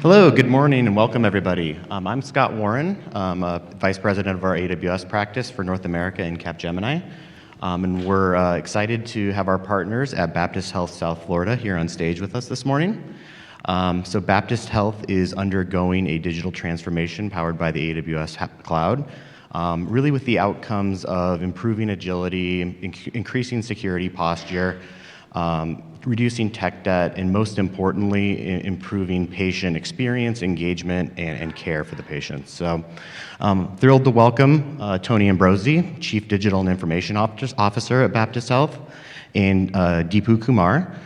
Hello, good morning, and welcome everybody. I'm Scott Warren. I'm Vice President of our AWS practice for North America in Capgemini. And we're excited to have our partners at Baptist Health South Florida here on stage with us this morning. So Baptist Health is undergoing a digital transformation powered by the AWS cloud, really with the outcomes of improving agility, increasing security posture, reducing tech debt, and most importantly, improving patient experience, engagement, and care for the patients. So thrilled to welcome Tony Ambroize, Chief Digital and Information Officer at Baptist Health, and Deepu Kumar,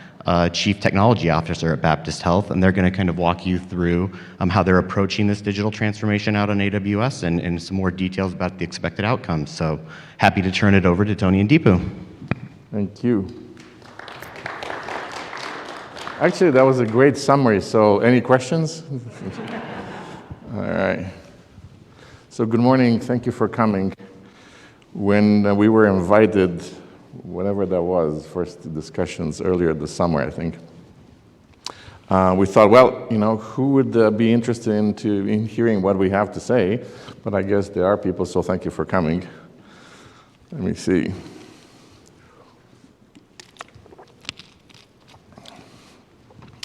Chief Technology Officer at Baptist Health, and they're going to kind of walk you through how they're approaching this digital transformation out on AWS and some more details about the expected outcomes. So happy to turn it over to Tony and Deepu. Thank you. Actually, that was a great summary, so any questions? All right. So good morning, thank you for coming. When we were invited, whatever that was, first discussions earlier this summer, I think, we thought, well, who would be interested in hearing what we have to say? But I guess there are people, so thank you for coming. Let me see.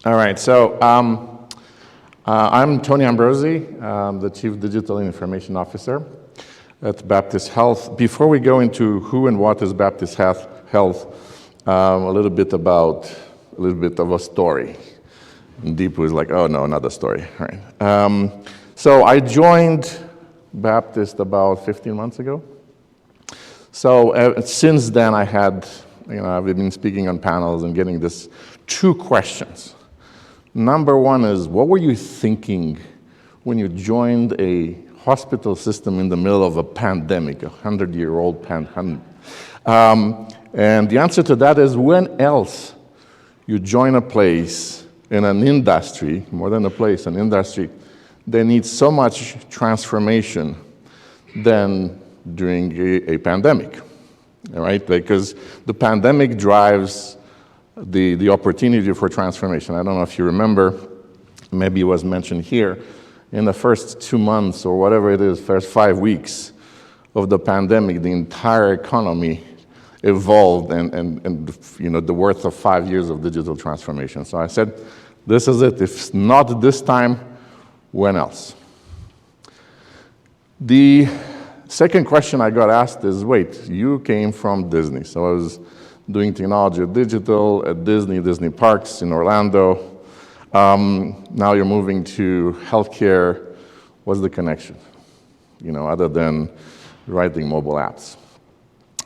All right, so I'm Tony Ambroize, the Chief Digital and Information Officer at Baptist Health. Before we go into who and what is Baptist Health, a little bit of a story. And Deepu is like, oh no, another story. All right. So I joined Baptist about 15 months ago. So since then I had, I've been speaking on panels and getting this two questions. Number one is, what were you thinking when you joined a hospital system in the middle of a pandemic, a 100-year-old pandemic? And the answer to that is, when else you join a place in an industry, more than a place, an industry, that needs so much transformation than during a pandemic, all right? Because the pandemic drives the opportunity for transformation. I don't know if you remember, maybe it was mentioned here, in the first 2 months or whatever it is, first 5 weeks of the pandemic, the entire economy evolved and the worth of 5 years of digital transformation. So I said, this is it. If not this time, when else? The second question I got asked is, wait, you came from Disney. So I was doing technology at digital at Disney Parks in Orlando. Now you're moving to healthcare. What's the connection? Other than writing mobile apps.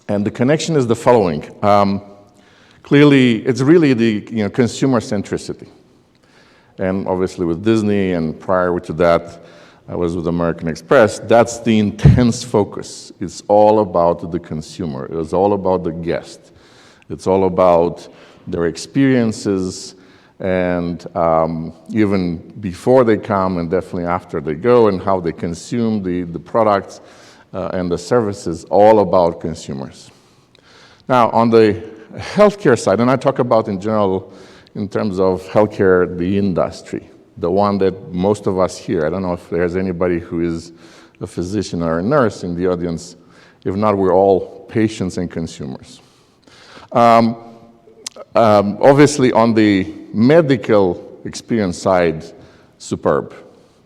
And the connection is the following. Clearly, it's really the consumer centricity. And obviously with Disney and prior to that, I was with American Express. That's the intense focus. It's all about the consumer. It's all about the guest. It's all about their experiences, and even before they come and definitely after they go, and how they consume the products and the services, all about consumers. Now, on the healthcare side, and I talk about in general in terms of healthcare, the industry, the one that most of us here, I don't know if there's anybody who is a physician or a nurse in the audience. If not, we're all patients and consumers. Obviously, on the medical experience side, superb.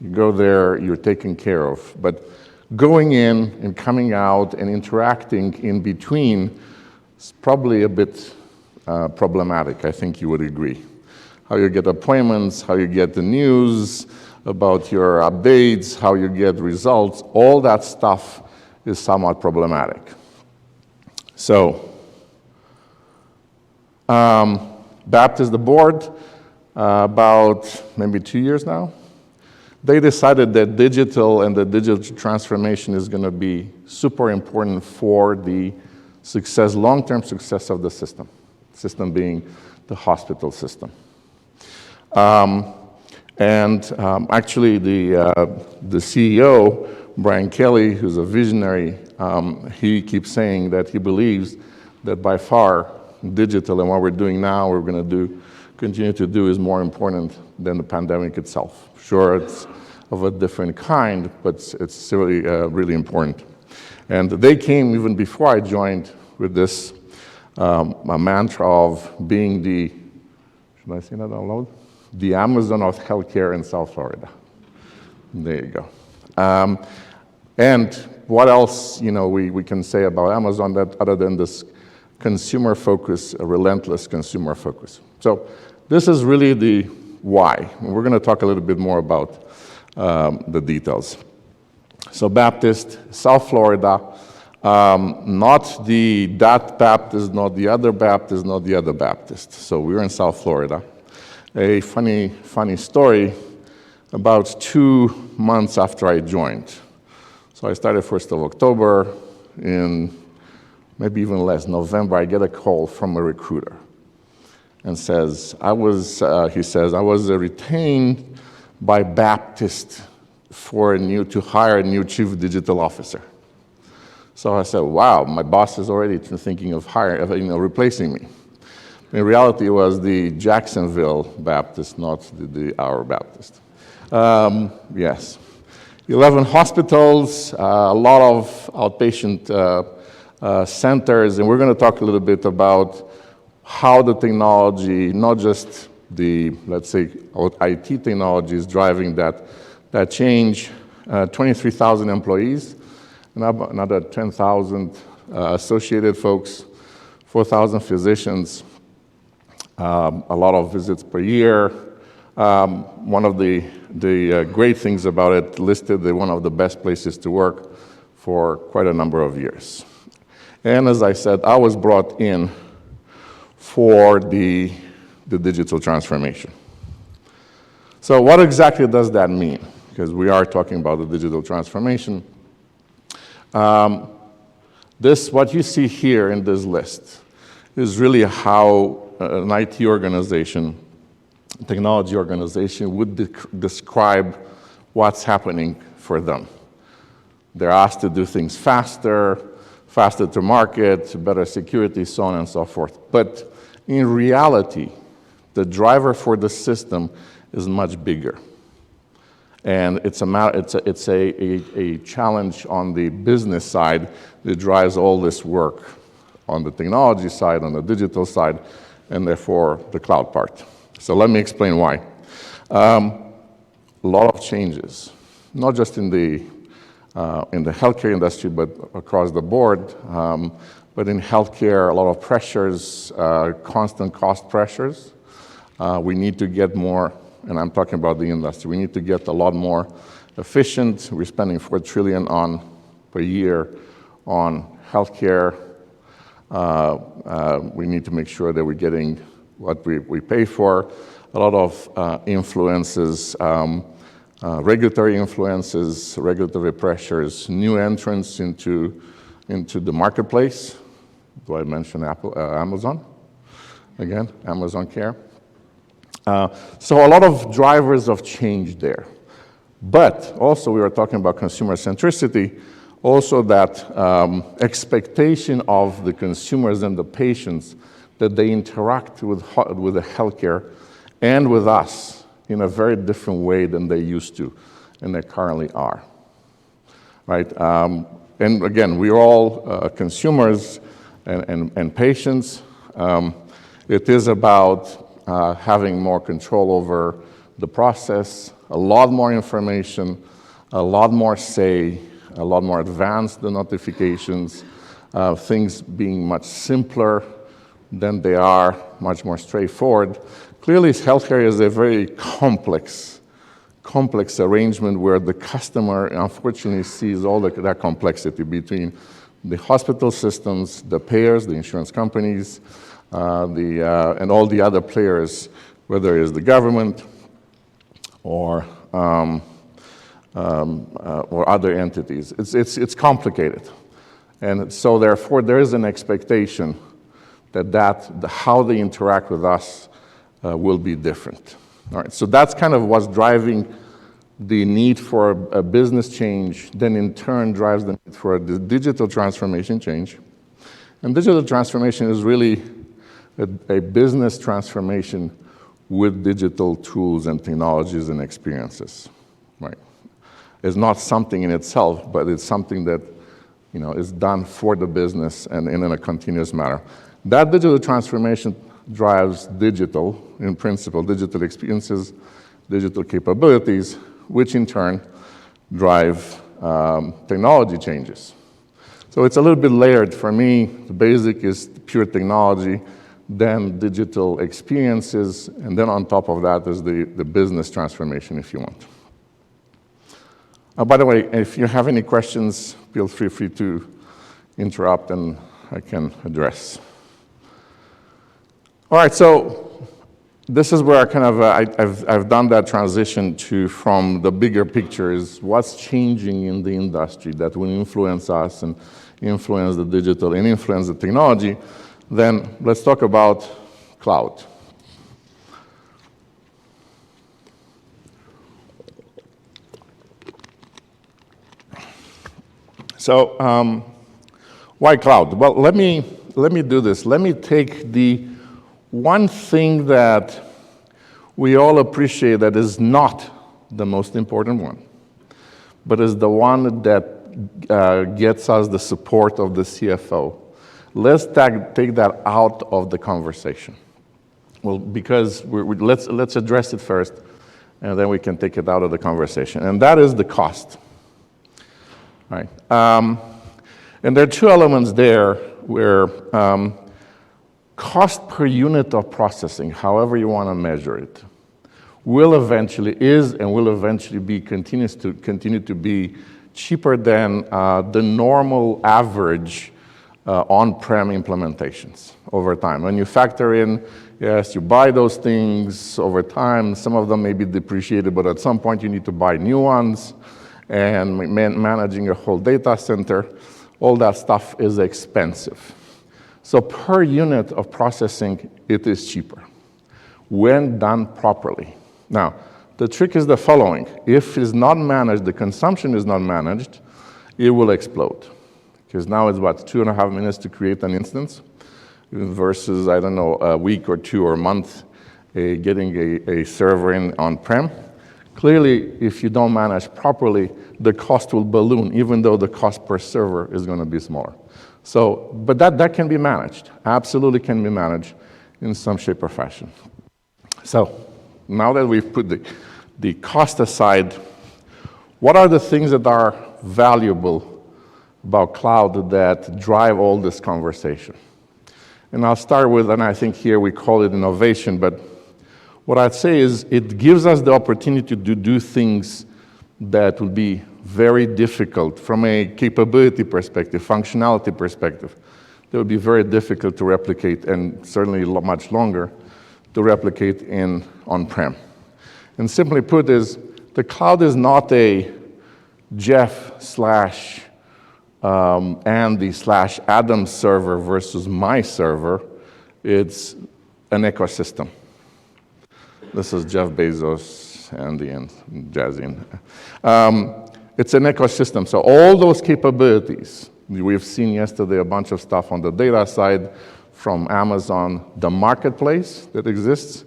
You go there, you're taken care of. But going in and coming out and interacting in between is probably a bit problematic, I think you would agree. How you get appointments, how you get the news about your updates, how you get results, all that stuff is somewhat problematic. So, Baptist, the board, about maybe 2 years now, they decided that digital and the digital transformation is going to be super important for the success, long-term success of the system being the hospital system. Actually, the CEO, Brian Kelly, who's a visionary, he keeps saying that he believes that by far digital and what we're doing now, we're going to do continue to do is more important than the pandemic itself. Sure, it's of a different kind, but it's really, really important. And they came even before I joined with this a mantra of being the, should I say that out loud? The Amazon of healthcare in South Florida. There you go. And what else, we can say about Amazon that other than this consumer focus, a relentless consumer focus. So this is really the why. We're going to talk a little bit more about the details. So Baptist, South Florida, not that Baptist, not the other Baptist, not the other Baptist. So we're in South Florida. A funny story, about 2 months after I joined. So I started 1st of October. In maybe even less, November, I get a call from a recruiter and says, he says, I was retained by Baptist to hire a new chief digital officer. So I said, wow, my boss is already thinking of replacing me. In reality, it was the Jacksonville Baptist, not our Baptist. Yes. 11 hospitals, a lot of outpatient centers, and we're going to talk a little bit about how the technology, not just the, let's say, IT technology is driving that change. 23,000 employees, another 10,000 associated folks, 4,000 physicians, a lot of visits per year. One of the great things about it, listed as one of the best places to work for quite a number of years. And as I said, I was brought in for the digital transformation. So what exactly does that mean? Because we are talking about the digital transformation. What you see here in this list is really how an IT organization, technology organization would describe what's happening for them. They're asked to do things faster to market, better security, so on and so forth. But in reality, the driver for the system is much bigger. And it's a challenge on the business side that drives all this work on the technology side, on the digital side, and therefore the cloud part. So let me explain why. A lot of changes, not just in the healthcare industry, but across the board. But in healthcare, a lot of pressures, constant cost pressures. We need to get more, and I'm talking about the industry, we need to get a lot more efficient. We're spending $4 trillion per year on healthcare. We need to make sure that we're getting what we pay for. A lot of influences, regulatory influences, regulatory pressures, new entrants into the marketplace. Do I mention Amazon? Again, Amazon Care. So a lot of drivers of change there. But also we were talking about consumer centricity, also that expectation of the consumers and the patients that they interact with the healthcare and with us in a very different way than they used to and they currently are, right? And again, we're all consumers and patients. It is about having more control over the process, a lot more information, a lot more say, a lot more advanced the notifications, things being much simpler than they are, much more straightforward. Clearly, healthcare is a very complex arrangement where the customer, unfortunately, sees all that complexity between the hospital systems, the payers, the insurance companies, and all the other players, whether it's the government or other entities. It's complicated. And so therefore, there is an expectation that how they interact with us will be different. All right, so that's kind of what's driving the need for a business change, then in turn drives the need for a digital transformation change. And digital transformation is really a business transformation with digital tools and technologies and experiences, right? It's not something in itself, but it's something that is done for the business and in a continuous manner. That digital transformation drives digital, in principle, digital experiences, digital capabilities, which in turn drive technology changes. So it's a little bit layered. For me, the basic is pure technology, then digital experiences, and then on top of that is the business transformation, if you want. By the way, if you have any questions, feel free to interrupt and I can address. All right, so this is where I've done that transition from the bigger picture is what's changing in the industry that will influence us and influence the digital and influence the technology. Then let's talk about cloud. So why cloud? Well, let me do this. Let me take the one thing that we all appreciate that is not the most important one, but is the one that gets us the support of the CFO. Let's take that out of the conversation. Well, because let's address it first, and then we can take it out of the conversation. And that is the cost. Right. And there are two elements there where cost per unit of processing, however you want to measure it, will eventually continue to be cheaper than the normal average on-prem implementations over time. When you factor in, yes, you buy those things over time, some of them may be depreciated, but at some point you need to buy new ones, and managing a whole data center, all that stuff is expensive. So per unit of processing, it is cheaper when done properly. Now, the trick is the following. If it's not managed, the consumption is not managed, it will explode. Because now it's, 2.5 minutes to create an instance versus, I don't know, a week or two or a month getting a server in on-prem. Clearly, if you don't manage properly, the cost will balloon, even though the cost per server is going to be smaller. So, but that can be managed, absolutely can be managed in some shape or fashion. So, now that we've put the cost aside, what are the things that are valuable about cloud that drive all this conversation? And I'll start with, and I think here we call it innovation, but what I'd say is it gives us the opportunity to do things that will be very difficult from a capability perspective, functionality perspective. That would be very difficult to replicate and certainly much longer to replicate in on-prem. And simply put is the cloud is not a Jeff/Andy/Adam server versus my server. It's an ecosystem. This is Jeff Bezos, Andy, and Jazzy. It's an ecosystem. So all those capabilities, we've seen yesterday a bunch of stuff on the data side from Amazon, the marketplace that exists,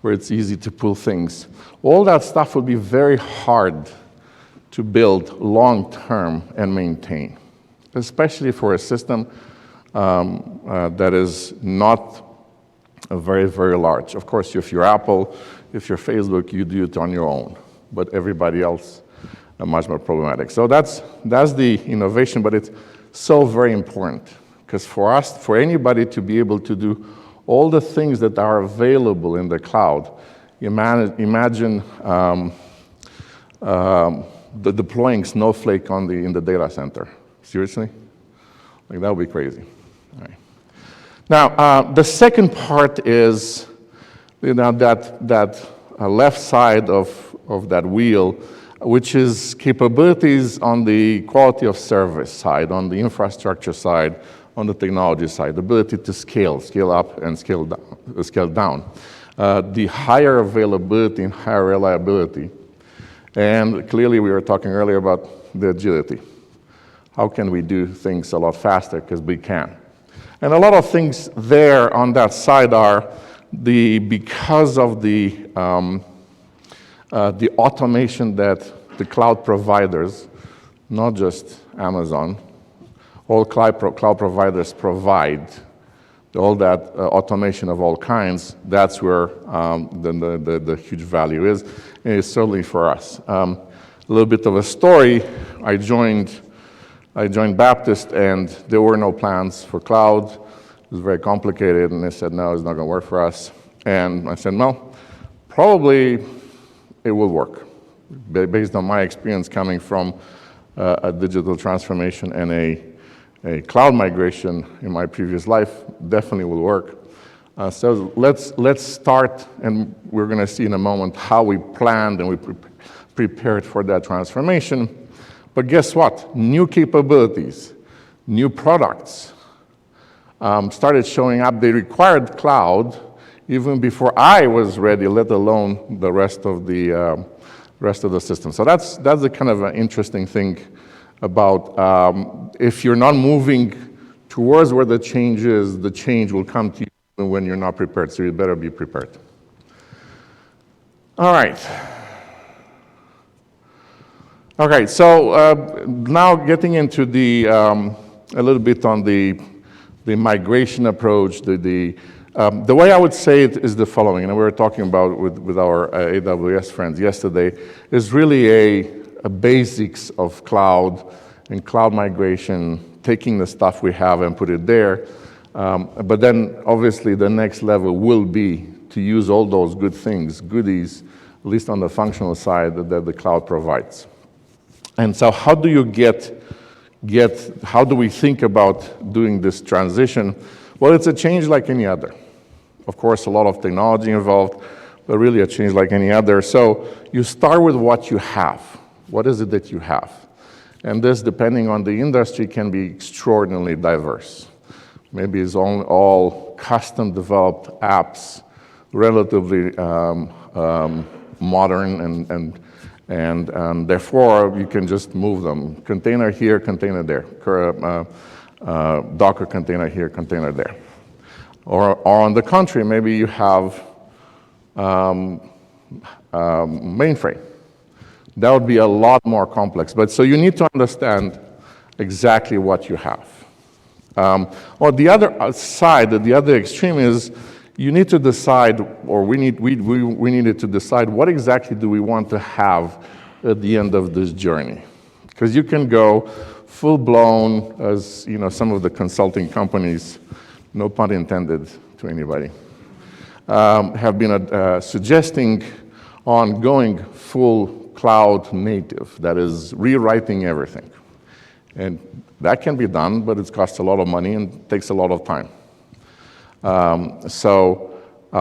where it's easy to pull things. All that stuff will be very hard to build long-term and maintain, especially for a system that is not very, very large. Of course, if you're Apple, if you're Facebook, you do it on your own, but everybody else are much more problematic. So that's the innovation, but it's so very important, because for anybody to be able to do all the things that are available in the cloud, imagine the deploying Snowflake in the data center. Seriously? Like, that would be crazy. All right. Now, the second part is that left side of that wheel, which is capabilities on the quality of service side, on the infrastructure side, on the technology side, the ability to scale up and scale down. The higher availability and higher reliability. And clearly, we were talking earlier about the agility. How can we do things a lot faster? Because we can. And a lot of things there on that side are because of the automation that the cloud providers, not just Amazon, all cloud providers provide, all that automation of all kinds, that's where the huge value is, and it's certainly for us. A little bit of a story, I joined Baptist, and there were no plans for cloud. It was very complicated, and they said, no, it's not going to work for us. And I said, well, probably it will work. Based on my experience coming from a digital transformation and a cloud migration in my previous life, definitely will work. So let's start, and we're going to see in a moment how we planned and we prepared for that transformation. But guess what? New capabilities, new products started showing up. They required cloud even before I was ready, let alone the rest of the system. So that's the kind of an interesting thing about if you're not moving towards where the change is, the change will come to you when you're not prepared. So you better be prepared. All right. Okay, so now getting into a little bit on the migration approach. The way I would say it is the following, and we were talking about with our AWS friends yesterday, is really a basics of cloud and cloud migration, taking the stuff we have and put it there. But then obviously the next level will be to use all those good things, goodies, at least on the functional side that the cloud provides. And so how do you how do we think about doing this transition? Well, it's a change like any other. Of course, a lot of technology involved, but really a change like any other. So you start with what you have. What is it that you have? And this, depending on the industry, can be extraordinarily diverse. Maybe it's all custom developed apps, relatively modern, and therefore you can just move them. Container here, container there. Docker container here, container there. Or on the contrary, maybe you have mainframe. That would be a lot more complex. But so you need to understand exactly what you have. Or the other side, the other extreme is you need to decide, or we needed to decide what exactly do we want to have at the end of this journey. Because you can go full-blown, as some of the consulting companies, no pun intended to anybody, have been suggesting on going full cloud native, that is rewriting everything. And that can be done, but it costs a lot of money and takes a lot of time.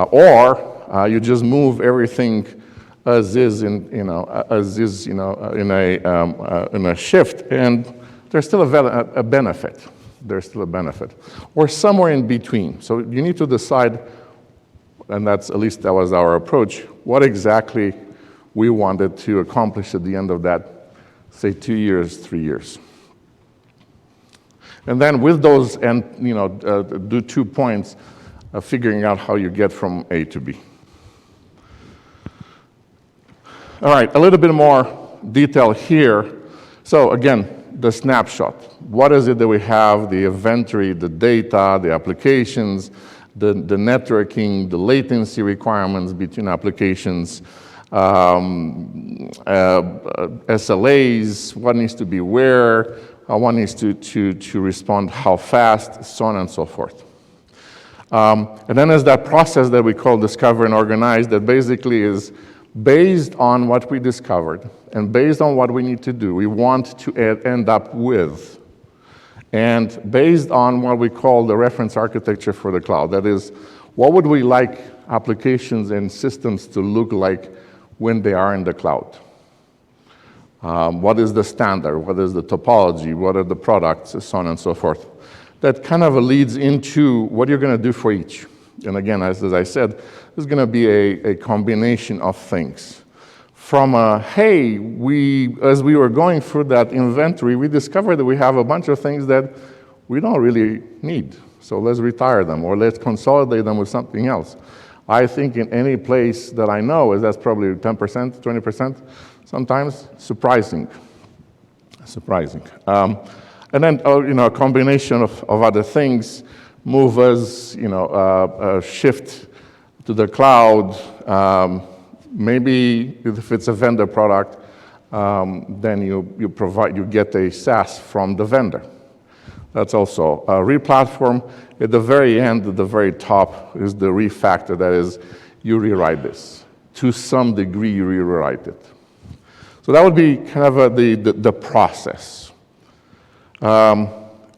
Or you just move everything as is in a shift, and there's still a benefit. There's still a benefit, or somewhere in between. So you need to decide, and at least that was our approach, what exactly we wanted to accomplish at the end of that, say 2 years, 3 years. And then with those, and do 2 points of figuring out how you get from A to B. All right, a little bit more detail here. So again, the snapshot. What is it that we have? The inventory, the data, the applications, the networking, the latency requirements between applications, SLAs, what needs to be where, what needs to respond how fast, so on and so forth. And then there's that process that we call discover and organize that basically is based on what we discovered and based on what we need to do, we want to end up with. And based on what we call the reference architecture for the cloud, that is, what would we like applications and systems to look like when they are in the cloud? What is the standard? What is the topology? What are the products? So on and so forth. That kind of leads into what you're going to do for each. And again, as I said, there's going to be a combination of things. From hey, as we were going through that inventory, we discovered that we have a bunch of things that we don't really need. So let's retire them, or let's consolidate them with something else. I think in any place that I know, that's probably 10%, 20%, sometimes surprising. And then, a combination of other things move us, shift to the cloud. Maybe if it's a vendor product, then you get a SaaS from the vendor. That's also a re-platform. At the very end, at the very top, is the refactor. That is, you rewrite this. To some degree, you rewrite it. So that would be kind of the process. And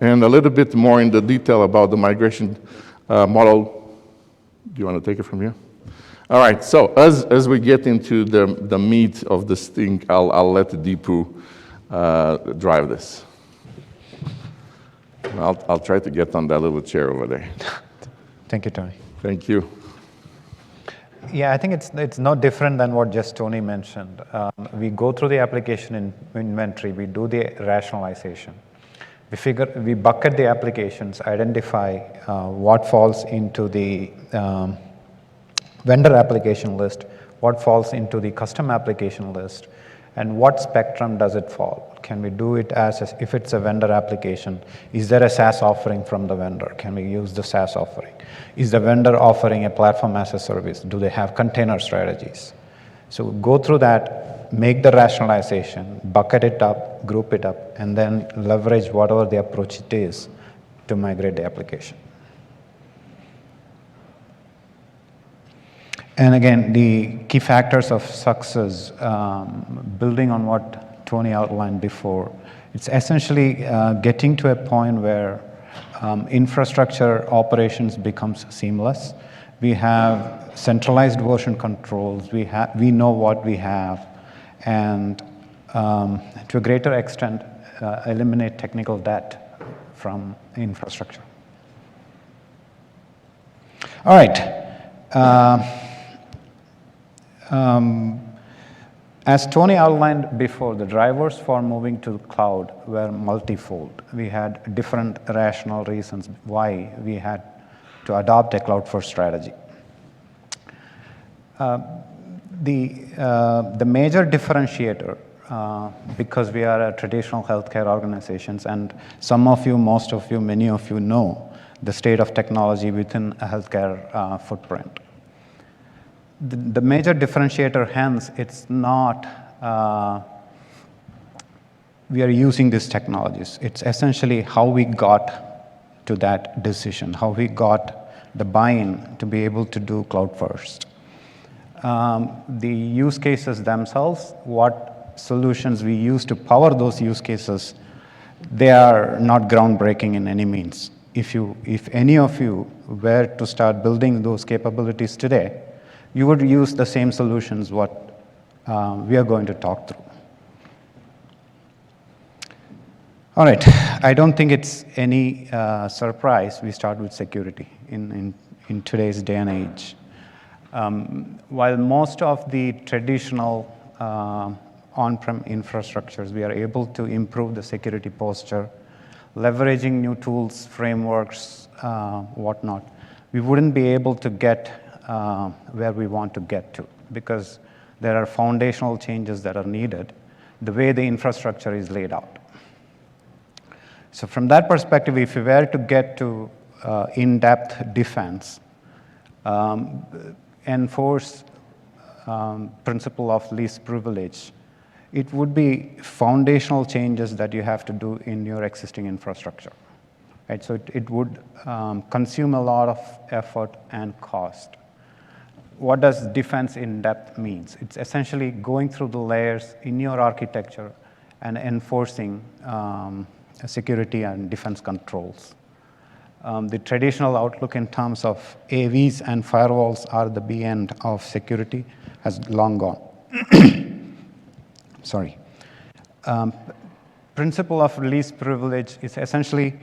a little bit more in the detail about the migration model. Do you want to take it from here? All right, so as we get into the meat of this thing, I'll let Deepu drive this. I'll try to get on that little chair over there. Thank you, Tony. Thank you. Yeah, I think it's no different than what just Tony mentioned. We go through the application inventory, we do the rationalization. We bucket the applications, identify what falls into the vendor application list, what falls into the custom application list, and what spectrum does it fall? Can we do it if it's a vendor application? Is there a SaaS offering from the vendor? Can we use the SaaS offering? Is the vendor offering a platform as a service? Do they have container strategies? So go through that, make the rationalization, bucket it up, group it up, and then leverage whatever the approach it is to migrate the application. And again, the key factors of success, building on what Tony outlined before, it's essentially getting to a point where infrastructure operations becomes seamless. We have centralized version controls. We know what we have, and to a greater extent, eliminate technical debt from infrastructure. All right. As Tony outlined before, the drivers for moving to the cloud were multifold. We had different rational reasons why we had to adopt a cloud-first strategy. The major differentiator, because we are a traditional healthcare organizations, and some of you, most of you, many of you know the state of technology within a healthcare footprint. The major differentiator, hence, it's not we are using these technologies. It's essentially how we got to that decision, how we got the buy-in to be able to do cloud first. The use cases themselves, what solutions we use to power those use cases, they are not groundbreaking in any means. If any of you were to start building those capabilities today, you would use the same solutions what we are going to talk through. All right, I don't think it's any surprise we start with security in today's day and age. While most of the traditional on-prem infrastructures, we are able to improve the security posture, leveraging new tools, frameworks, whatnot, we wouldn't be able to get where we want to get to, because there are foundational changes that are needed, the way the infrastructure is laid out. So from that perspective, if we were to get to in-depth defense, enforce principle of least privilege, it would be foundational changes that you have to do in your existing infrastructure. Right? So it would consume a lot of effort and cost. What does defense in depth means? It's essentially going through the layers in your architecture and enforcing security and defense controls. The traditional outlook in terms of AVs and firewalls are the be end of security has long gone. Sorry. Principle of least privilege is essentially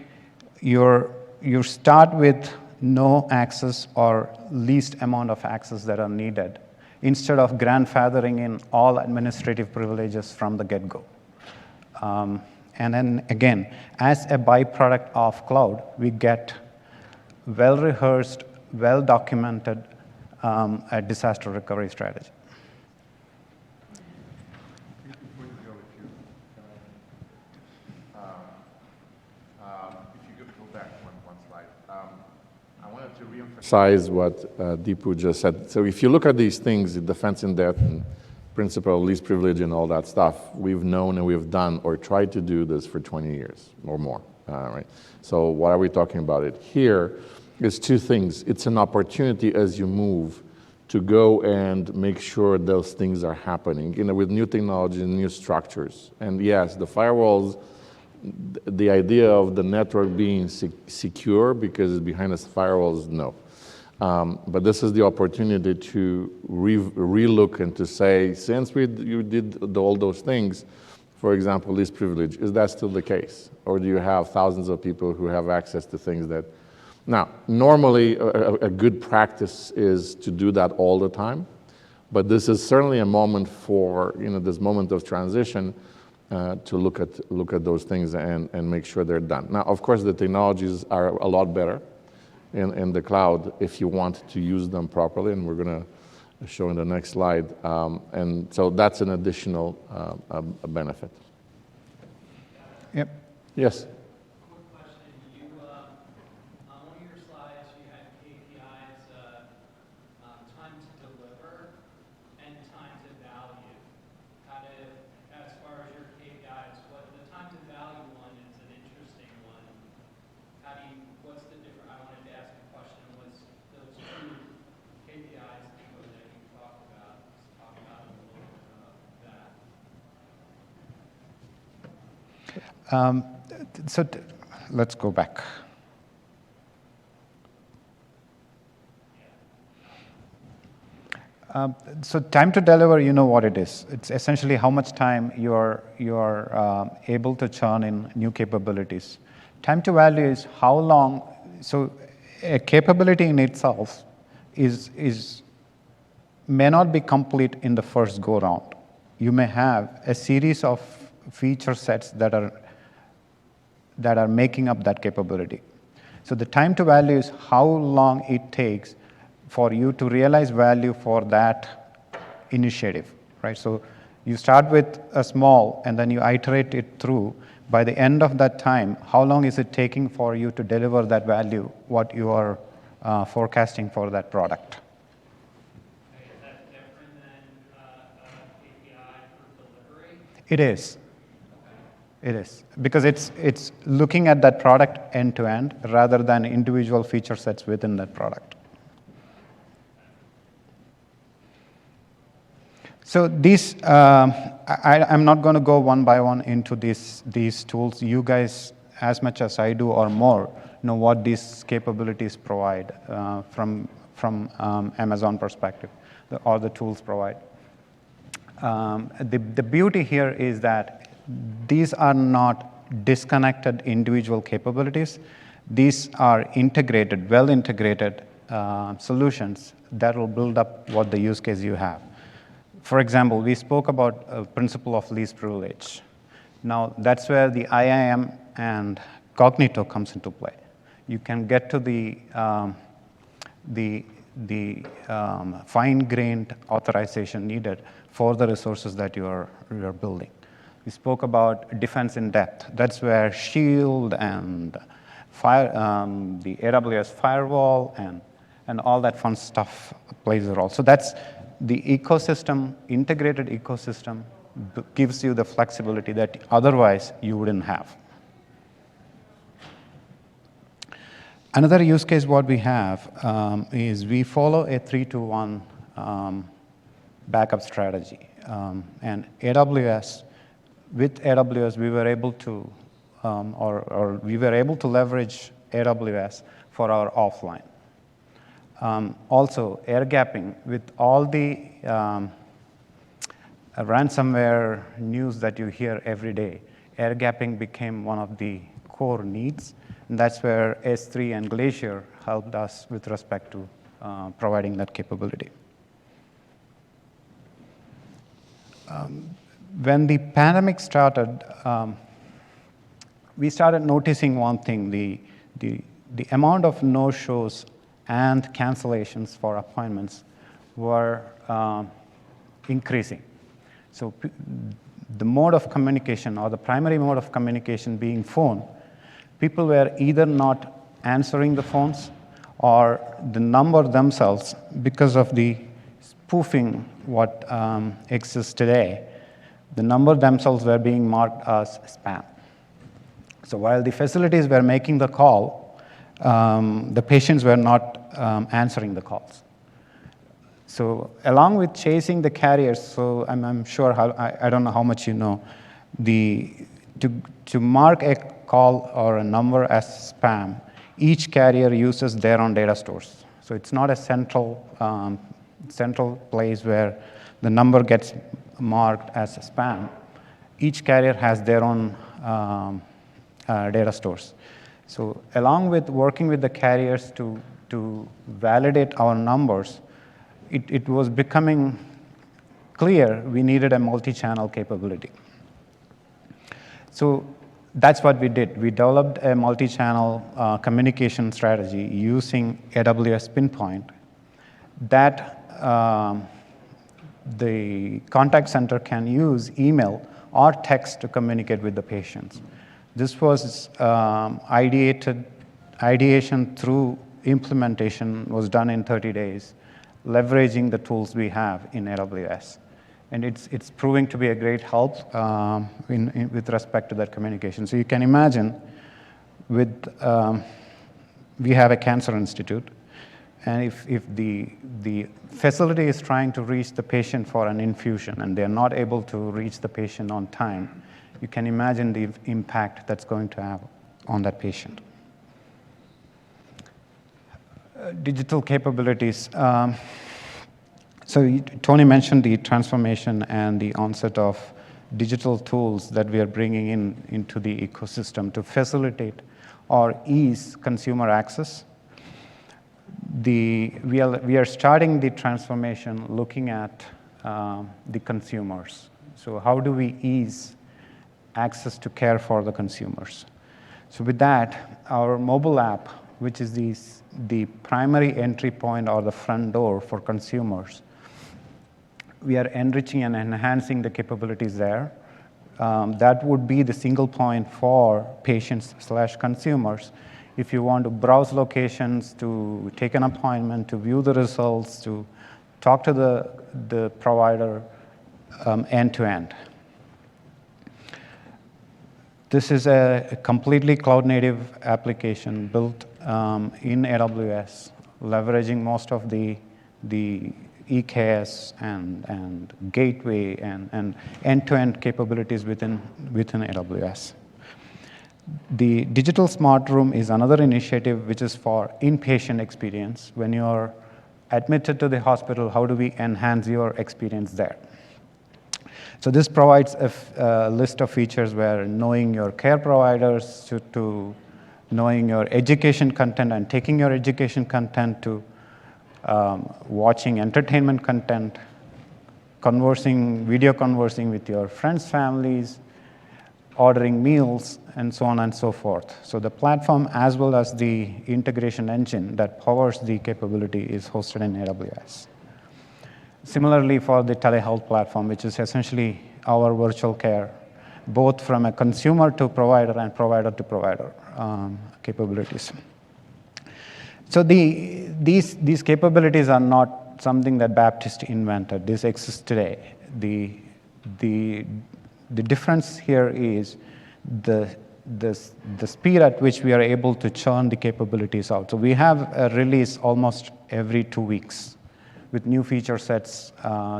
you start with no access or least amount of access that are needed, instead of grandfathering in all administrative privileges from the get-go. And then again, as a byproduct of cloud, we get well-rehearsed, well-documented a disaster recovery strategy. If you could go back one slide. I wanted to reemphasize what Deepu just said. So if you look at these things, the defense in depth and principle of least privilege and all that stuff, we've known and we've done or tried to do this for 20 years or more, right? So what are we talking about it? Here is two things. It's an opportunity as you move to go and make sure those things are happening, with new technology and new structures. And yes, the firewalls, the idea of the network being secure because it's behind us firewalls, no. But this is the opportunity to relook and to say, since you did all those things, for example, least privilege, is that still the case? Or do you have thousands of people who have access to things that... Now, normally a good practice is to do that all the time, but this is certainly a moment for, this moment of transition to look at those things and make sure they're done. Now, of course, the technologies are a lot better in the cloud if you want to use them properly, and we're going to show in the next slide. And so that's an additional benefit. Yep. Yes? Quick question. You, on one of your slides, you had KPIs, time to deliver and time to value. As far as your KPIs, what the time to value one is an interesting one. What's the difference? I wanted to ask a question. Was those two KPIs that you talked about? Just talk about a little bit about that. So let's go back. So time to deliver, you know what it is. It's essentially how much time you're able to churn in new capabilities. Time to value is how long. So a capability in itself may not be complete in the first go round. You may have a series of feature sets that are making up that capability. So the time to value is how long it takes for you to realize value for that initiative, right? So you start with a small and then you iterate it through. By the end of that time, how long is it taking for you to deliver that value, what you are forecasting for that product? Is that different than KPI for delivery? It is. It is, because it's looking at that product end to end rather than individual feature sets within that product. So these, I'm not going to go one by one into these tools. You guys, as much as I do or more, know what these capabilities provide from Amazon perspective, or the tools provide. The beauty here is that these are not disconnected individual capabilities. These are integrated, well-integrated solutions that will build up what the use case you have. For example, we spoke about a principle of least privilege. Now, that's where the IAM and Cognito comes into play. You can get to the fine-grained authorization needed for the resources that you are building. We spoke about defense in depth. That's where Shield and the AWS firewall and all that fun stuff plays a role. So that's the ecosystem, integrated ecosystem, gives you the flexibility that otherwise you wouldn't have. Another use case what we have is we follow a 3-to-1 backup strategy. And with AWS, we were able to, we were able to leverage AWS for our offline. Also, air gapping with all the ransomware news that you hear every day. Air gapping became one of the core needs, and that's where S3 and Glacier helped us with respect to providing that capability. When the pandemic started, we started noticing one thing: the amount of no-shows and cancellations for appointments were increasing. So the mode of communication, or the primary mode of communication being phone, people were either not answering the phones, or the number themselves, because of the spoofing what exists today, the number themselves were being marked as spam. So while the facilities were making the call, the patients were not answering the calls. So along with chasing the carriers, so I'm sure, I don't know how much you know, to mark a call or a number as spam, each carrier uses their own data stores. So it's not a central place where the number gets marked as spam. Each carrier has their own data stores. So along with working with the carriers to validate our numbers, it was becoming clear we needed a multi-channel capability. So that's what we did. We developed a multi-channel communication strategy using AWS Pinpoint that the contact center can use email or text to communicate with the patients. This was ideation through implementation was done in 30 days, leveraging the tools we have in AWS. And it's proving to be a great help with respect to that communication. So you can imagine, we have a cancer institute, and if the facility is trying to reach the patient for an infusion and they're not able to reach the patient on time, you can imagine the impact that's going to have on that patient. Digital capabilities. So Tony mentioned the transformation and the onset of digital tools that we are bringing into the ecosystem to facilitate or ease consumer access. We are starting the transformation looking at the consumers. So how do we ease access to care for the consumers? So with that, our mobile app, which is the primary entry point or the front door for consumers, we are enriching and enhancing the capabilities there. That would be the single point for patients/consumers. If you want to browse locations, to take an appointment, to view the results, to talk to the provider end to end. This is a completely cloud-native application built in AWS, leveraging most of the EKS and gateway and end-to-end capabilities within AWS. The Digital Smart Room is another initiative which is for inpatient experience. When you're admitted to the hospital, how do we enhance your experience there? So this provides a list of features where knowing your care providers, to knowing your education content and taking your education content, to watching entertainment content, video conversing with your friends, families, ordering meals, and so on and so forth. So the platform, as well as the integration engine that powers the capability, is hosted in AWS. Similarly, for the telehealth platform, which is essentially our virtual care, both from a consumer to provider and provider to provider capabilities. So these capabilities are not something that Baptist invented. This exists today. The difference here is the speed at which we are able to churn the capabilities out. So we have a release almost every 2 weeks with new feature sets,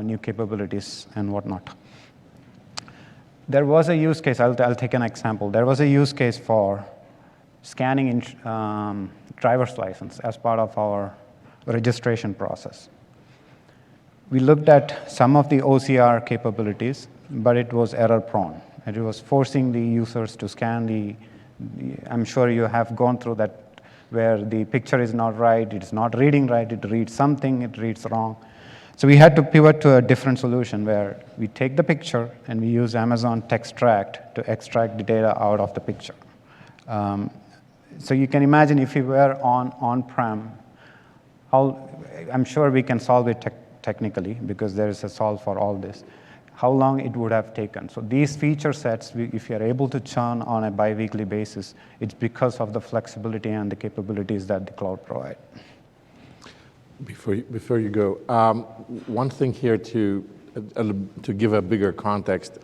new capabilities, and whatnot. There was a use case, I'll take an example. There was a use case for scanning in driver's license as part of our registration process. We looked at some of the OCR capabilities, but it was error-prone. And it was forcing the users to scan I'm sure you have gone through that, where the picture is not right, it's not reading right, it reads something, it reads wrong. So we had to pivot to a different solution where we take the picture and we use Amazon Textract to extract the data out of the picture. So you can imagine if we were on-prem, I'm sure we can solve it technically, because there is a solve for all this, how long it would have taken. So these feature sets, if you're able to churn on a bi-weekly basis, it's because of the flexibility and the capabilities that the cloud provide. Before you go, one thing here to give a bigger context.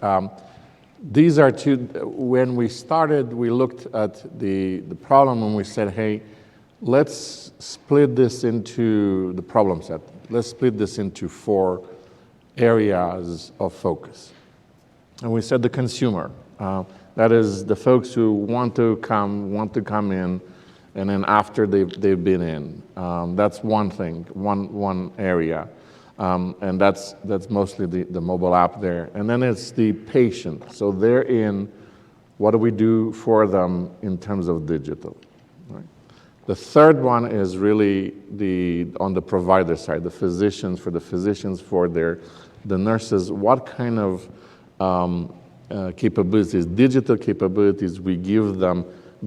These are two, when we started, we looked at the problem and we said, hey, let's split this into the problem set. Let's split this into 4 areas of focus. And we said the consumer. That is the folks who want to come in, and then after they've been in. That's one thing, one area. And that's mostly the mobile app there. And then it's the patient. So they're in, what do we do for them in terms of digital? Right? The third one is really on the provider side, the physicians, for the nurses, what kind of capabilities, digital capabilities we give them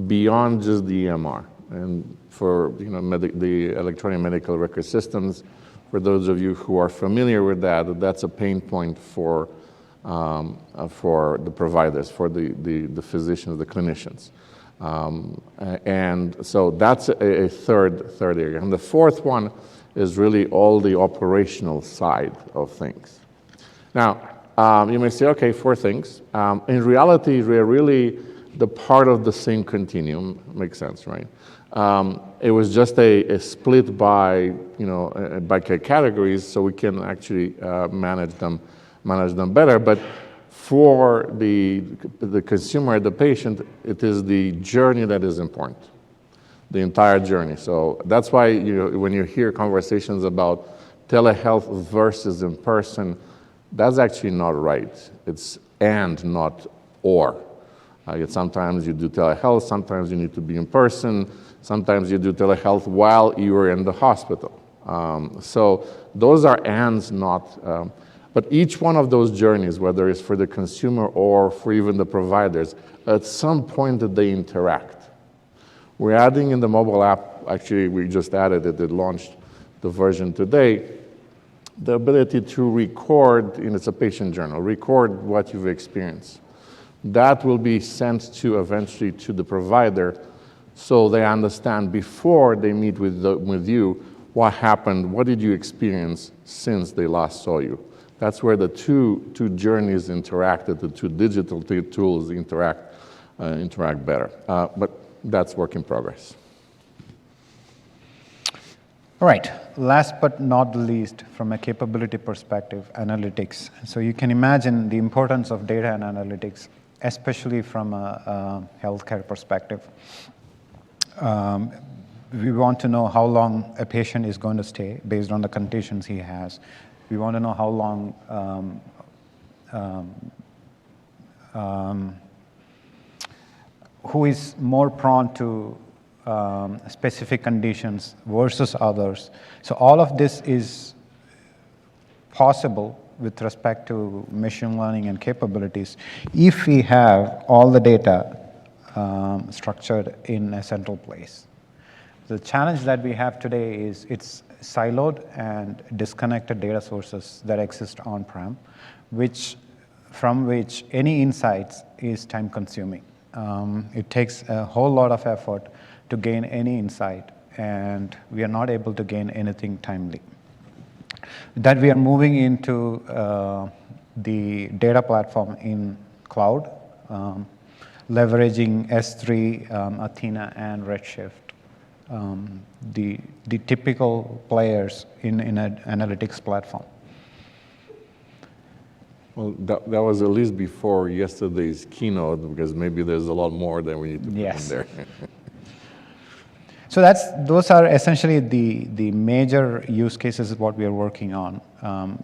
beyond just the EMR. And for the electronic medical record systems, for those of you who are familiar with that, that's a pain point for the providers, for the physicians, the clinicians. And so that's a third area. And the fourth one is really all the operational side of things. Now, you may say, okay, 4 things. In reality, we're really the part of the same continuum. Makes sense, right? It was just a split by categories, so we can actually manage them better. But for the consumer, the patient, it is the journey that is important, the entire journey. So that's why when you hear conversations about telehealth versus in person, that's actually not right. It's and, not or. Sometimes you do telehealth, sometimes you need to be in person, sometimes you do telehealth while you are in the hospital. So those are ands, not. But each one of those journeys, whether it's for the consumer or for even the providers, at some point that they interact. We're adding in the mobile app, actually we just added it, it launched the version today, the ability to record, and it's a patient journal, record what you've experienced. That will be sent eventually to the provider so they understand before they meet with you what happened, what did you experience since they last saw you. That's where the two journeys interacted, the 2 digital tools interact better. But that's work in progress. All right, last but not least, from a capability perspective, analytics. So you can imagine the importance of data and analytics, especially from a healthcare perspective. We want to know how long a patient is going to stay based on the conditions he has. We want to know how long who is more prone to specific conditions versus others. So all of this is possible with respect to machine learning and capabilities if we have all the data structured in a central place. The challenge that we have today is it's siloed and disconnected data sources that exist on-prem, from which any insights is time-consuming. It takes a whole lot of effort to gain any insight, and we are not able to gain anything timely. That we are moving into the data platform in cloud, leveraging S3, Athena, and Redshift, the typical players in an analytics platform. Well, that was at least before yesterday's keynote, because maybe there's a lot more that we need to put in there. So those are essentially the major use cases of what we are working on,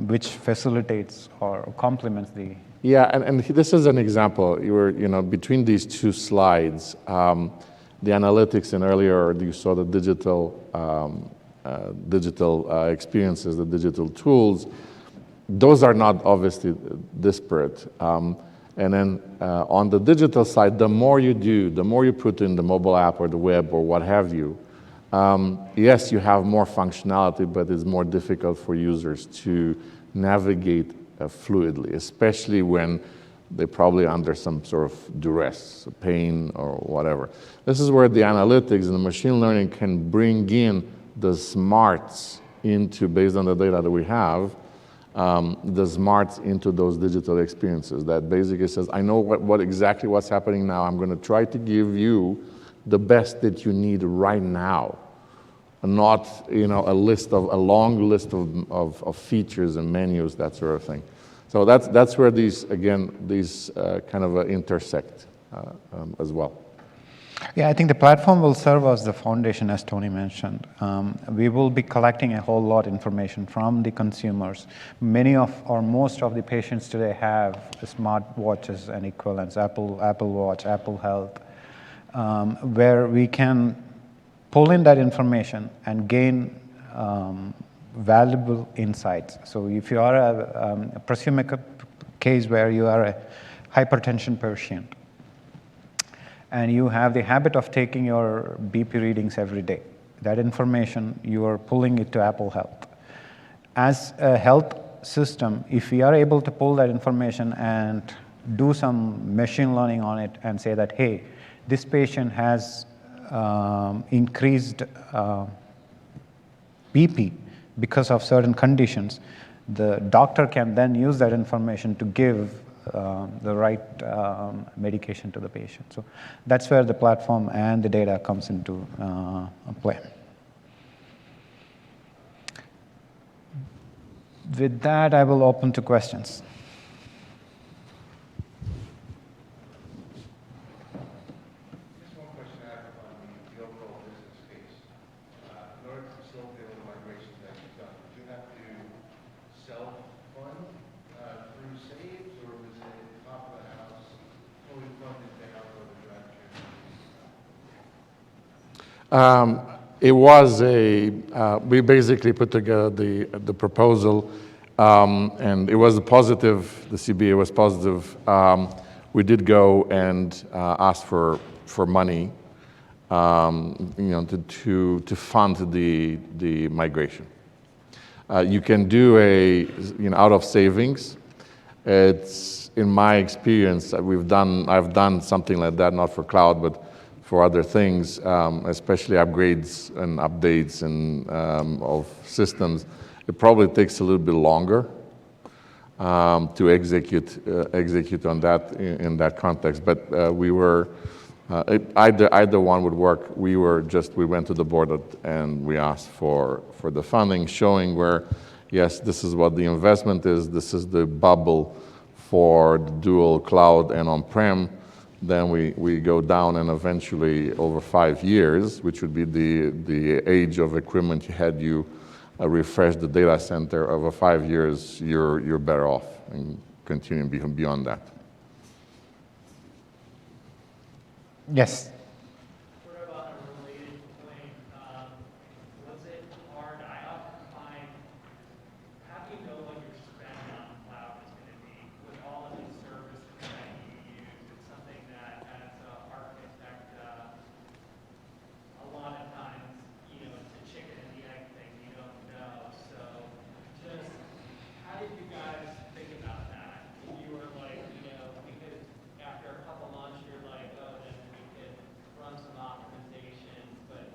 which facilitates or complements the. Yeah, and this is an example. Between these 2 slides, the analytics, and earlier you saw the digital experiences, the digital tools. Those are not obviously disparate. And then on the digital side, the more you do, the more you put in the mobile app or the web or what have you, Yes, you have more functionality, but it's more difficult for users to navigate fluidly, especially when they're probably under some sort of duress, pain, or whatever. This is where the analytics and the machine learning can bring in the smarts into, based on the data that we have, the smarts into those digital experiences that basically says, I know what exactly what's happening now. I'm going to try to give you the best that you need right now, not a long list of features and menus, that sort of thing. So that's where these kind of intersect as well. Yeah, I think the platform will serve as the foundation, as Tony mentioned. We will be collecting a whole lot of information from the consumers. Many of, or most of the patients today have smart watches and equivalents, Apple Watch, Apple Health, where we can pull in that information and gain valuable insights. So if you are presume a case where you are a hypertension patient, and you have the habit of taking your BP readings every day. That information, you are pulling it to Apple Health. As a health system, if we are able to pull that information and do some machine learning on it and say that, hey, this patient has increased BP because of certain conditions, the doctor can then use that information to give the right medication to the patient. So that's where the platform and the data comes into play. With that, I will open to questions. Just one question I have on the overall business case. In order to facilitate all the migrations that you've done, did you have to self-fund through saves, or was it top of the house, fully funded to help with the drive It was we basically put together the proposal, and it was positive. The CBA was positive. We did go and ask for money, to fund the migration. You can do out of savings. It's, in my experience, I've done something like that, not for cloud, but for other things, especially upgrades and updates and of systems. It probably takes a little bit longer to execute on that in that context. But we were either one would work. We went to the board and we asked for the funding, showing where, yes, this is what the investment is. This is the bubble for the dual cloud and on-prem. Then we go down, and eventually over 5 years, which would be the age of equipment you refresh the data center. Over 5 years, you're better off and continuing beyond that. Yes. Sort of on a related point, was it hard? I often find, how do you know what your spend on cloud is going to be with all of these services that you use? It's something that, as an architect, a lot of times, it's a chicken and the egg thing. You don't know. So, just how did you guys think about that? You were like, because after a couple months, you're like, oh, then we could run some optimizations. But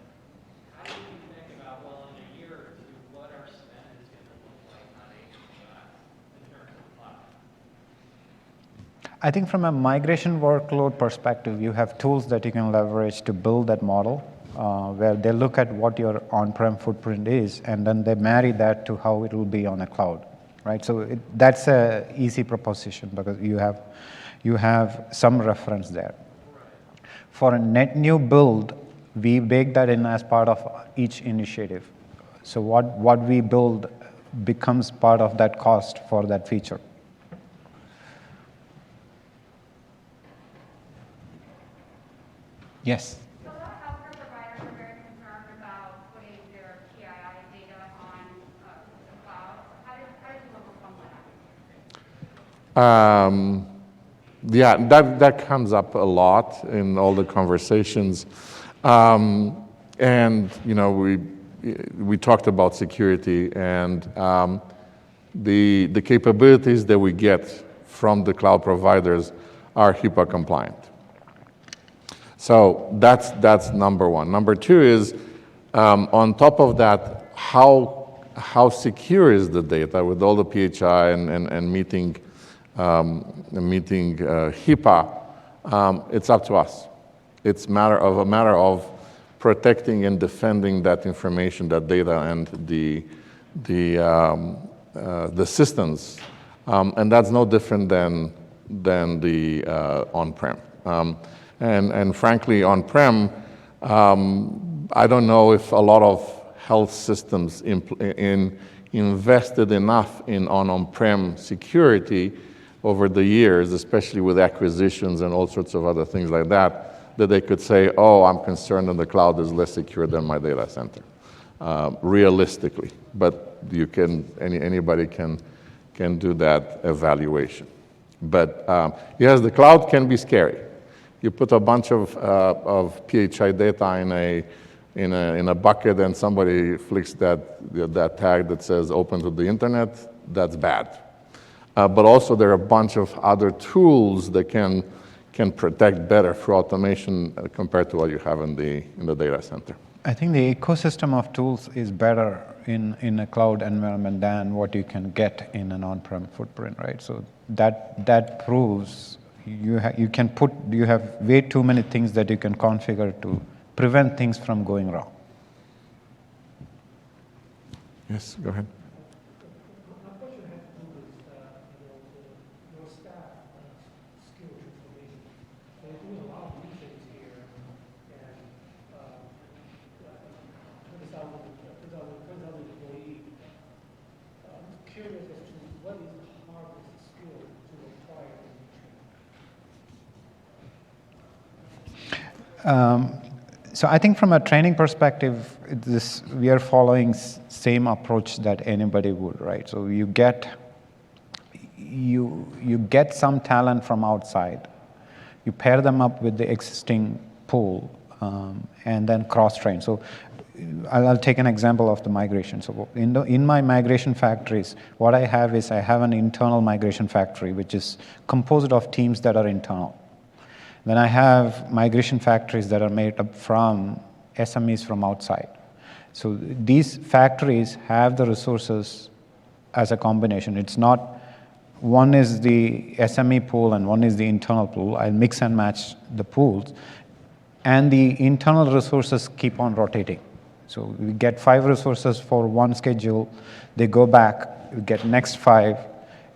how do you think about, well, in a year or two, what our spend is going to look like on AWS in terms of cloud? I think from a migration workload perspective, you have tools that you can leverage to build that model, where they look at what your on-prem footprint is, and then they marry that to how it will be on a cloud, right? So that's a easy proposition because you have some reference there. For a net new build, we bake that in as part of each initiative. So what we build becomes part of that cost for that feature. Yes. So a lot of healthcare providers are very concerned about putting their PII data on the cloud. How did you overcome that? Yeah, that comes up a lot in all the conversations. And we talked about security, and the capabilities that we get from the cloud providers are HIPAA compliant. So that's number one. Number two is, on top of that, how secure is the data with all the PHI and meeting HIPAA? It's up to us. It's a matter of protecting and defending that information, that data, and the systems, and that's no different than the on-prem. And frankly, on-prem, I don't know if a lot of health systems invested enough in on-prem security over the years, especially with acquisitions and all sorts of other things like that, that they could say, oh, I'm concerned that the cloud is less secure than my data center, realistically. But anybody can do that evaluation. But yes, the cloud can be scary. You put a bunch of PHI data in a bucket, and somebody flicks that tag that says open to the internet. That's bad. But also there are a bunch of other tools that can protect better through automation compared to what you have in the data center. I think the ecosystem of tools is better in a cloud environment than what you can get in an on-prem footprint, right? So that proves you have way too many things that you can configure to prevent things from going wrong. Yes, go ahead. My question has to do with your staff skill transformation. They're doing a lot of new things here, and 20,000 employees. I'm curious as to what is the hardest skill to acquire in training? So I think from a training perspective, we are following same approach that anybody would, right? So you get some talent from outside, you pair them up with the existing pool, and then cross-train. So I'll take an example of the migration. So in my migration factories, what I have is I have an internal migration factory, which is composed of teams that are internal. Then I have migration factories that are made up from SMEs from outside. So these factories have the resources as a combination. It's not one is the SME pool and one is the internal pool. I'll mix and match the pools. And the internal resources keep on rotating. So we get 5 resources for one schedule. They go back, we get next 5,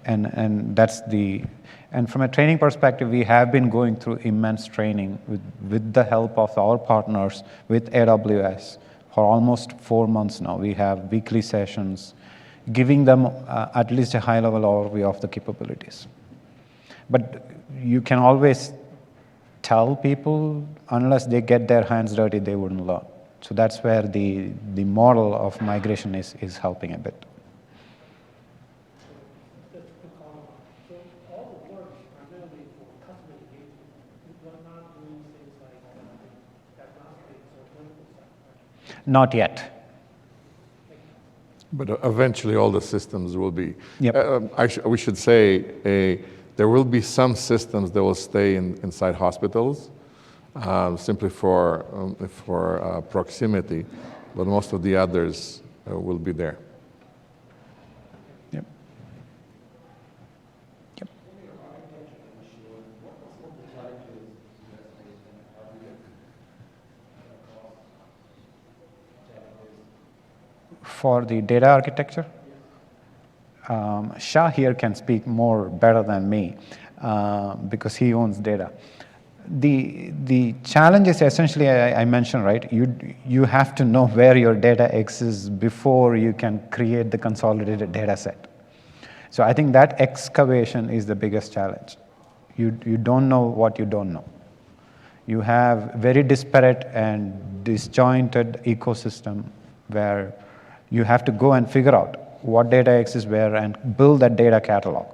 and that's the... And from a training perspective, we have been going through immense training with the help of our partners with AWS for almost 4 months now. We have weekly sessions, giving them at least a high-level overview of the capabilities. But you can always tell people, unless they get their hands dirty, they wouldn't learn. So that's where the model of migration is helping a bit. Not yet. But eventually all the systems will be. Yep. We should say there will be some systems that will stay inside hospitals simply for proximity, but most of the others will be there. Yep. Yep. For the data architecture, Shah here can speak more better than me because he owns data. The challenge is essentially, I mentioned, right? You have to know where your data exists before you can create the consolidated data set. So I think that excavation is the biggest challenge. You don't know what you don't know. You have very disparate and disjointed ecosystem where you have to go and figure out what data exists where and build that data catalog.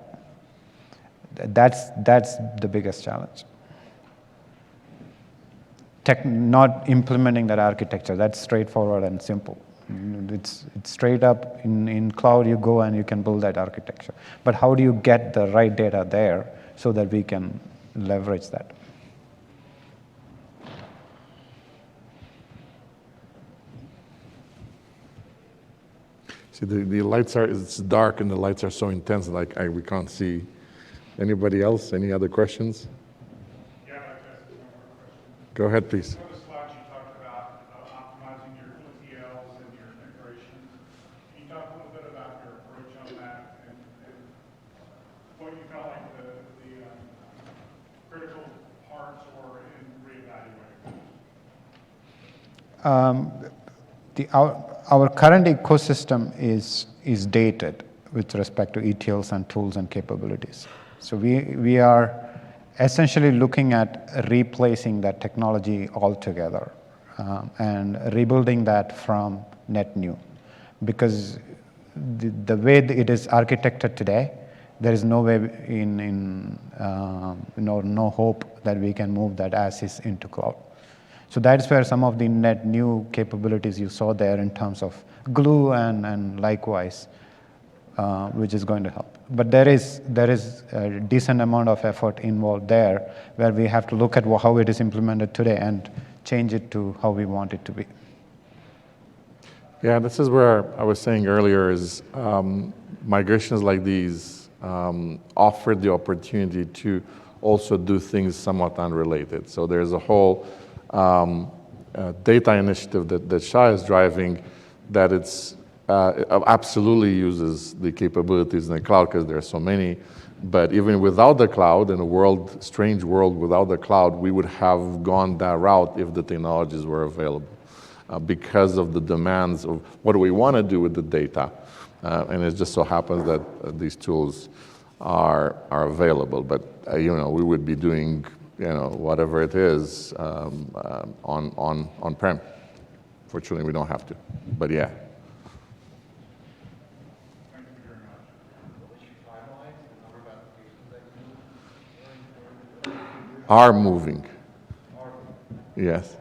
That's the biggest challenge. not implementing that architecture. That's straightforward and simple. It's straight up in cloud, you go and you can build that architecture. But how do you get the right data there so that we can leverage that? See, the lights it's dark and the lights are so intense, like we can't see. Anybody else? Any other questions? Yeah, I'd like to ask one more question. Go ahead, please. One of the slides you talked about optimizing your ETLs and your integrations. Can you talk a little bit about your approach on that and what you felt like the critical parts were in reevaluating? Our current ecosystem is dated with respect to ETLs and tools and capabilities. So we are essentially looking at replacing that technology altogether and rebuilding that from net new. Because the way it is architected today, there is no way no hope that we can move that as is into cloud. So that's where some of the net new capabilities you saw there in terms of glue and likewise, which is going to help. But there is a decent amount of effort involved there where we have to look at how it is implemented today and change it to how we want it to be. Yeah, this is where I was saying earlier is migrations like these offer the opportunity to also do things somewhat unrelated. So there's a whole data initiative that Shah is driving that it's absolutely uses the capabilities in the cloud because there are so many. But even without the cloud, in a strange world without the cloud, we would have gone that route if the technologies were available because of the demands of what do we want to do with the data. And it just so happens that these tools are available. But, we would be doing, whatever it is on-prem. Fortunately, we don't have to. But yeah. Are moving. Yes.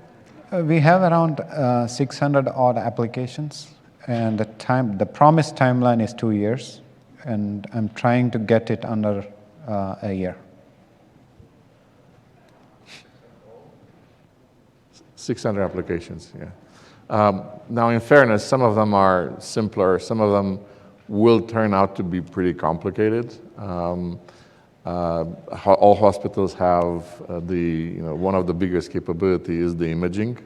We have around 600 odd applications, and the promised timeline is 2 years, and I'm trying to get it under a year. 600 applications, yeah. Now, in fairness, some of them are simpler. Some of them will turn out to be pretty complicated. All hospitals have one of the biggest capability is the imaging,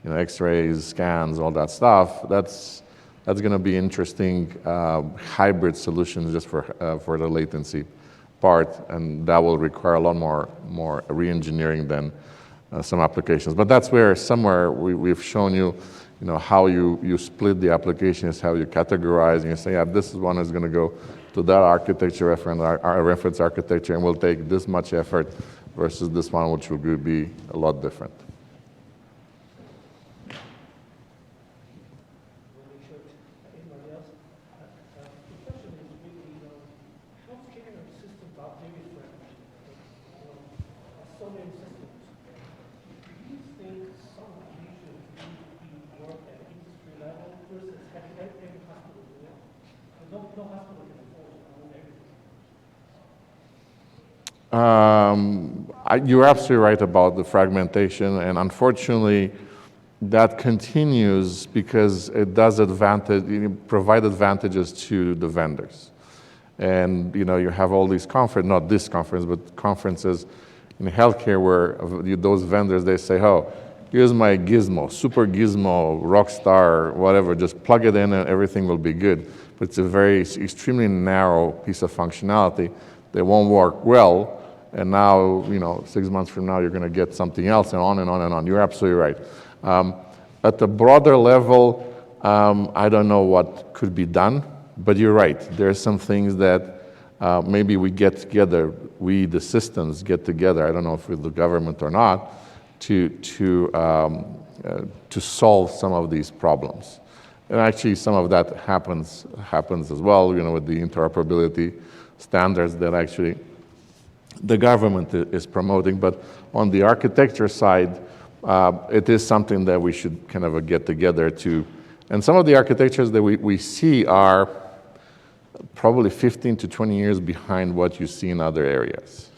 X-rays, scans, all that stuff. That's going to be interesting hybrid solutions just for the latency part, and that will require a lot more re-engineering than some applications. But that's where somewhere we've shown you, how you split the applications, how you categorize, and you say, yeah, this one is going to go to that architecture reference architecture, and will take this much effort versus this one, which will be a lot different. Anybody else? The question is really, healthcare systems are very fragmented. So many systems. Do you think some issues need to be worked at industry level versus having every hospital do it? No hospital can afford to own everything. You're absolutely right about the fragmentation, and unfortunately, that continues because it does provide advantages to the vendors. And you have all these not this conference, but conferences in healthcare where those vendors, they say, oh, here's my gizmo, super gizmo, Rockstar, whatever, just plug it in and everything will be good. But it's a very extremely narrow piece of functionality that won't work well. And now, 6 months from now, you're going to get something else, and on and on and on. You're absolutely right. At the broader level, I don't know what could be done, but you're right. There are some things that maybe we get together, the systems get together, I don't know if with the government or not, to solve some of these problems. And actually, some of that happens as well, with the interoperability standards that actually the government is promoting. But on the architecture side, it is something that we should kind of get together to. And some of the architectures that we see are probably 15 to 20 years behind what you see in other areas,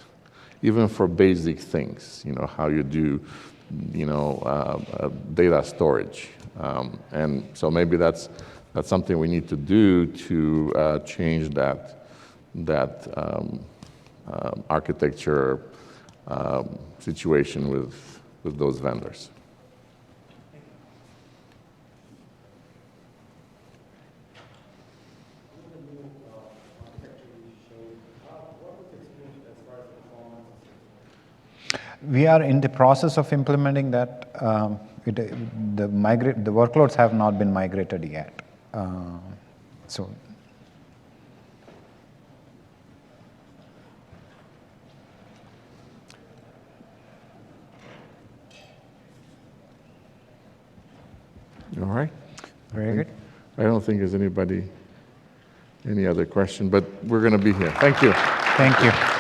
even for basic things, how you do, data storage. And so maybe that's something we need to do to change that architecture situation with those vendors. We are in the process of implementing that. The workloads have not been migrated yet. So. All right. Very good. I don't think there's any other question, but we're going to be here. Thank you. Thank you.